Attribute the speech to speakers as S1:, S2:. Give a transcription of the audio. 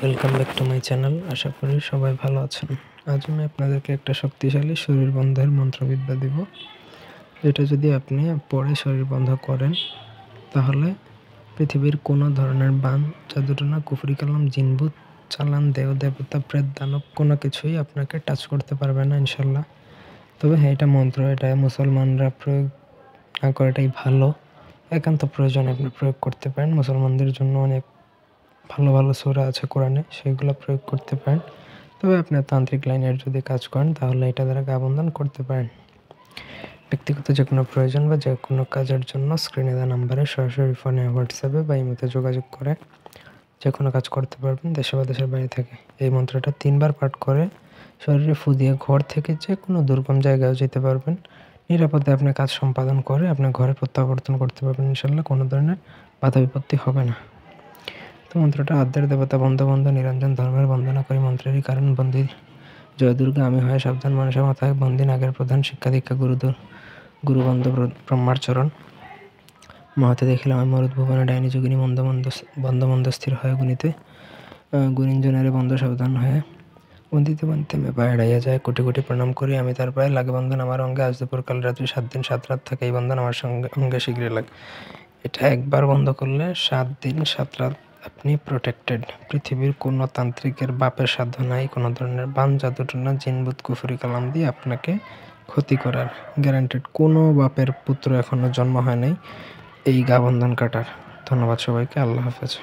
S1: Welcome back to my channel. আশা করি সবাই ভালো আছেন। আজ আমি আপনাদেরকে একটা শক্তিশালী শরীর বন্ধের মন্ত্রবিদ্যা দিব, যেটা যদি আপনি পরে শরীর বন্ধ করেন তাহলে পৃথিবীর কোনো ধরনের বান, জাদুটোনা, কুফরি কালাম, জিনভূত, চালান, দেব দেবতা, প্রেত, দানব কোনো কিছুই আপনাকে টাচ করতে পারবে না ইনশাল্লাহ। তবে হ্যাঁ, এটা মন্ত্র, এটা মুসলমানরা প্রয়োগ না করাটাই ভালো। একান্ত প্রয়োজনে আপনি প্রয়োগ করতে পারেন। মুসলমানদের জন্য অনেক ভালো ভালো সূরা আছে কোরআনে, সেগুলো প্রয়োগ করতে পারেন। তবে আপনি তান্ত্রিক লাইনের যদি কাজ করেন তাহলে এটা দ্বারা গাবন্ধন করতে পারেন। ব্যক্তিগত যে কোনো প্রয়োজন বা যে কোনো কাজের জন্য স্ক্রিনে দেওয়া নাম্বারে সরাসরি ফোনে, হোয়াটসঅ্যাপে বা ইমোতে যোগাযোগ করে যে কোনো কাজ করতে পারবেন, দেশে বা দেশের বাইরে থেকে। এই মন্ত্রটা 3 বার পাঠ করে শরীরে ফু দিয়ে ঘর থেকে যে কোনো দুর্গম জায়গায় যেতে পারবেন। নিরাপদে আপনি কাজ সম্পাদন করে আপনি ঘরে প্রত্যাবর্তন করতে পারবেন ইনশাল্লাহ। কোনো ধরনের বাধা বিপত্তি হবে না। তো মন্ত্রটা আদ্যের দেবতা বন্ধ বন্ধ নিরঞ্জন ধর্মের বন্দনা করি মন্ত্রেরই কারণ বন্দী জয় দুর্গা আমি হয় সাবধান মানুষের মাথায় বন্দী নাগের প্রধান শিক্ষা দীক্ষা গুরুবন্ধ ব্রহ্মার চরণ মহাতে দেখিলাম আমি মরুদ ভুবনে ডাইনি যোগিনী বন্ধ মন্দ স্থির হয় গুণিঞ্জনের বন্ধ সাবধান হয়ে বন্দিতে বন্দিতে মে পায়ে এড়াইয়া যায় কোটি কোটি প্রণাম করি আমি তার পায়ে লাগে বন্ধন আমার অঙ্গে আজ দুপুর কাল রাত্রি 7 দিন 7 রাত থাকে এই বন্ধন আমার সঙ্গে অঙ্গে শীঘ্রই লাগে। এটা একবার বন্ধ করলে 7 দিন 7 রাত আপনি প্রোটেক্টেড। পৃথিবীর কোনো তান্ত্রিকের বাপের সাধ্য নাই কোনো ধরনের বান, জাদুটোনা, জিনভূত, কুফরি কালাম দিয়ে আপনাকে ক্ষতি করার। গ্যারান্টেড। কোনো বাপের পুত্র এখনো জন্ম হয় নাই এই গাবন্ধন কাটার। ধন্যবাদ সবাইকে। আল্লাহ হাফেজ।